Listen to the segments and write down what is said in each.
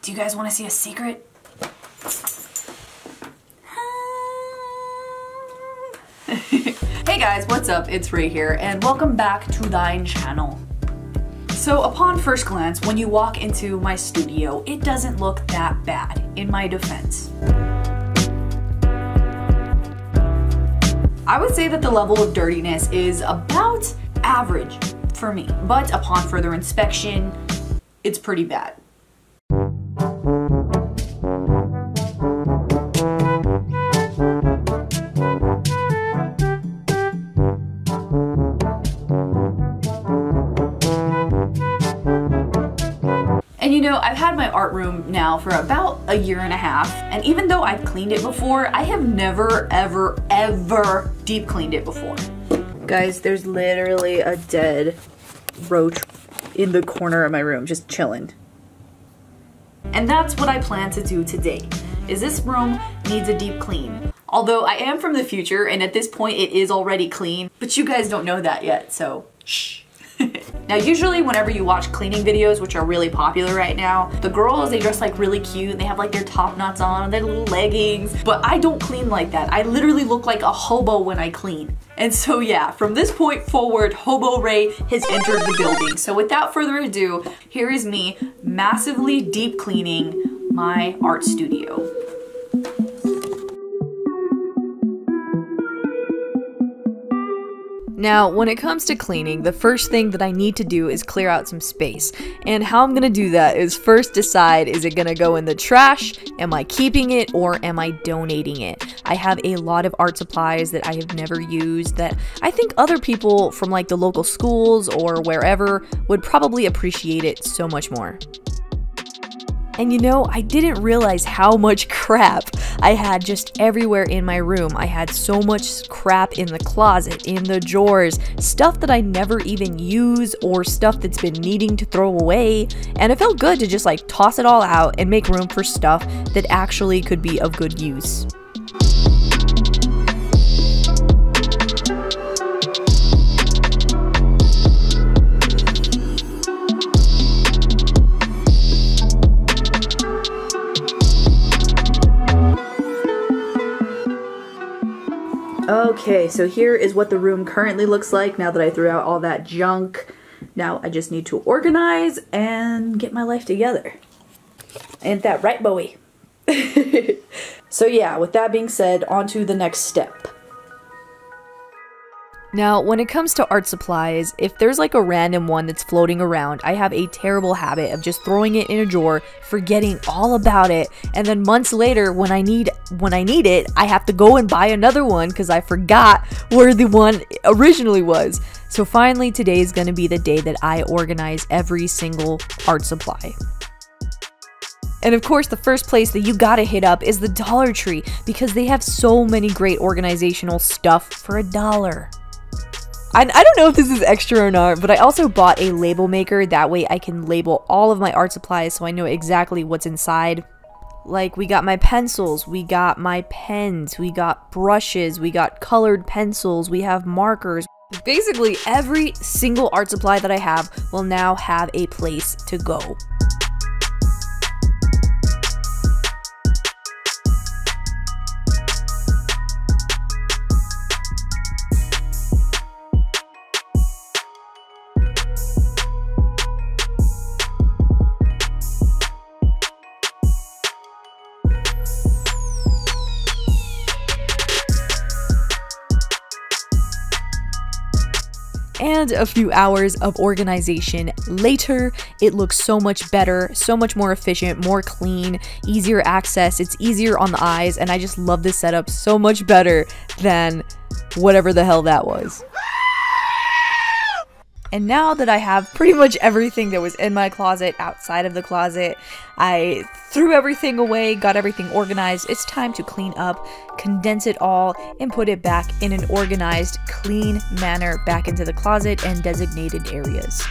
Do you guys want to see a secret? Hey guys, what's up? It's Ray here, and welcome back to thine channel. So upon first glance, when you walk into my studio, it doesn't look that bad, in my defense. I would say that the level of dirtiness is about average for me, but upon further inspection, it's pretty bad. And you know, I've had my art room now for about a year and a half, and even though I've cleaned it before, I have never, ever deep cleaned it before. Guys, there's literally a dead roach in the corner of my room, just chilling. And that's what I plan to do today, is this room needs a deep clean. Although I am from the future, and at this point it is already clean, but you guys don't know that yet, so shh. Now usually whenever you watch cleaning videos, which are really popular right now, the girls, they dress like really cute, they have like their top knots on, their little leggings, but I don't clean like that. I literally look like a hobo when I clean. And so yeah, from this point forward, Hobo Ray has entered the building. So without further ado, here is me massively deep cleaning my art studio. Now, when it comes to cleaning, the first thing that I need to do is clear out some space. And how I'm gonna do that is first decide, is it gonna go in the trash? Am I keeping it or am I donating it? I have a lot of art supplies that I have never used that I think other people from like the local schools or wherever would probably appreciate it so much more. And you know, I didn't realize how much crap I had just everywhere in my room. I had so much crap in the closet, in the drawers, stuff that I never even use or stuff that's been needing to throw away. And it felt good to just like toss it all out and make room for stuff that actually could be of good use. Okay, so here is what the room currently looks like now that I threw out all that junk. Now I just need to organize and get my life together. Ain't that right, Bowie? So yeah, with that being said, on to the next step. Now, when it comes to art supplies, if there's like a random one that's floating around, I have a terrible habit of just throwing it in a drawer, forgetting all about it, and then months later when I need it, I have to go and buy another one because I forgot where the one originally was. So finally, today is going to be the day that I organize every single art supply. And of course, the first place that you gotta hit up is the Dollar Tree because they have so many great organizational stuff for $1. I don't know if this is extra or not, but I also bought a label maker. That way I can label all of my art supplies so I know exactly what's inside. Like, we got my pencils, we got my pens, we got brushes, we got colored pencils, we have markers. Basically, every single art supply that I have will now have a place to go. And a few hours of organization later, it looks so much better, so much more efficient, more clean, easier access, it's easier on the eyes, and I just love this setup so much better than whatever the hell that was. And now that I have pretty much everything that was in my closet outside of the closet, I threw everything away, got everything organized. It's time to clean up, condense it all, and put it back in an organized, clean manner back into the closet and designated areas.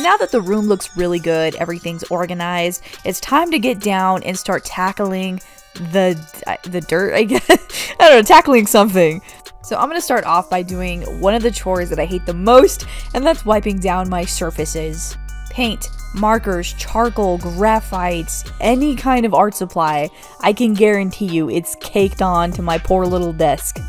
now that the room looks really good, everything's organized, it's time to get down and start tackling the dirt, I guess. I don't know, tackling something. So I'm going to start off by doing one of the chores that I hate the most, and that's wiping down my surfaces. Paint, markers, charcoal, graphite, any kind of art supply, I can guarantee you it's caked on to my poor little desk.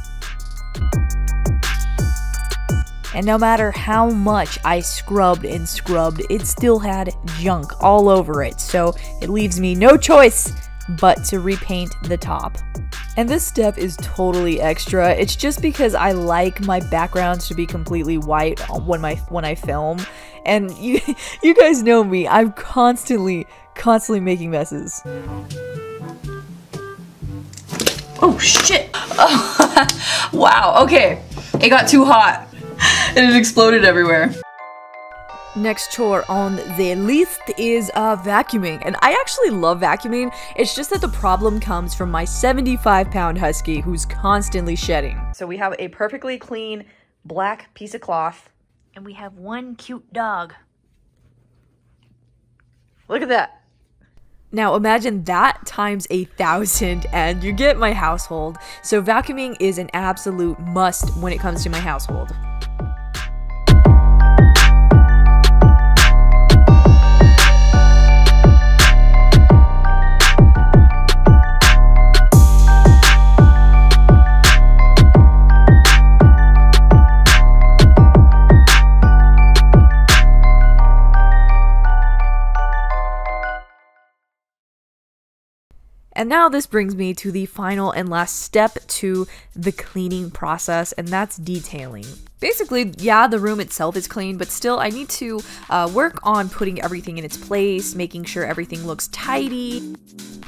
And no matter how much I scrubbed and scrubbed, it still had junk all over it, so it leaves me no choice but to repaint the top. And this step is totally extra. It's just because I like my backgrounds to be completely white when I film. And you guys know me, I'm constantly making messes. Oh shit! Oh, wow, okay. It got too hot and it exploded everywhere. Next chore on the list is vacuuming, and I actually love vacuuming. It's just that the problem comes from my 75-pound husky who's constantly shedding. So we have a perfectly clean black piece of cloth, and we have one cute dog. Look at that. Now imagine that times 1,000 and you get my household. So vacuuming is an absolute must when it comes to my household. And now this brings me to the final and last step to the cleaning process, and that's detailing. Basically, yeah, the room itself is clean, but still I need to work on putting everything in its place, making sure everything looks tidy,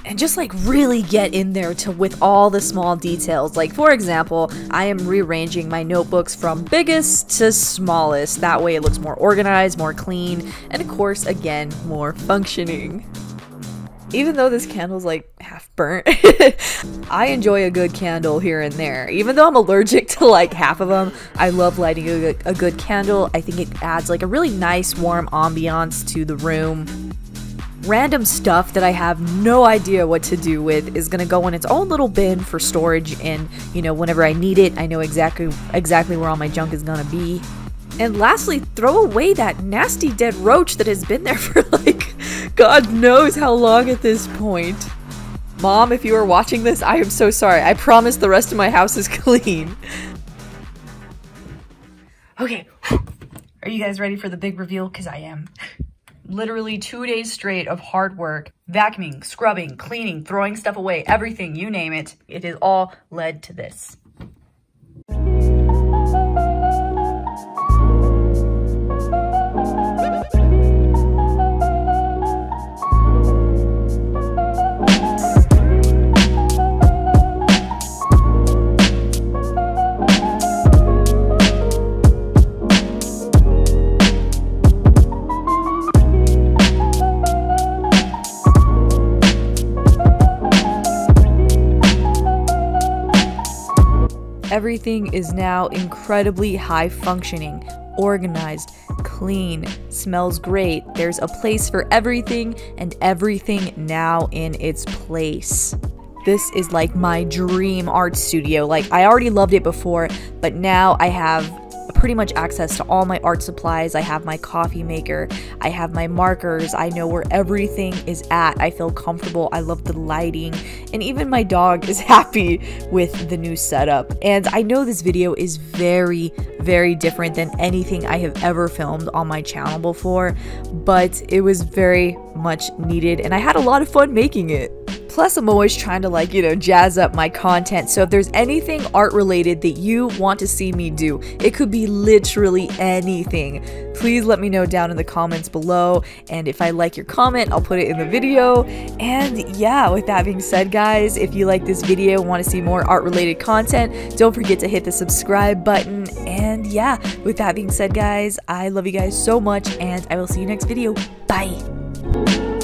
and just like really get in there with all the small details. Like for example, I am rearranging my notebooks from biggest to smallest. That way it looks more organized, more clean, and of course, again, more functioning. Even though this candle's like half burnt, I enjoy a good candle here and there. Even though I'm allergic to like half of them, I love lighting a good candle. I think it adds like a really nice warm ambiance to the room. Random stuff that I have no idea what to do with is gonna go in its own little bin for storage, and you know, whenever I need it, I know exactly where all my junk is gonna be. And lastly, throw away that nasty dead roach that has been there for like God knows how long at this point. Mom, if you are watching this, I am so sorry. I promise the rest of my house is clean. Okay, are you guys ready for the big reveal? Because I am. Literally 2 days straight of hard work, vacuuming, scrubbing, cleaning, throwing stuff away, everything, you name it. It has all led to this. Everything is now incredibly high functioning, organized, clean, smells great. There's a place for everything, and everything now in its place. This is like my dream art studio. Like, I already loved it before, but now I have pretty much access to all my art supplies. I have my coffee maker, I have my markers, I know where everything is at. I feel comfortable, I love the lighting, and even my dog is happy with the new setup. And I know this video is very, very different than anything I have ever filmed on my channel before, but it was very much needed and I had a lot of fun making it. Plus, I'm always trying to, like, you know, jazz up my content. So if there's anything art related that you want to see me do, it could be literally anything, please let me know down in the comments below. And if I like your comment, I'll put it in the video. And yeah, with that being said, guys, if you like this video and want to see more art related content, don't forget to hit the subscribe button. And yeah, with that being said, guys, I love you guys so much and I will see you next video. Bye.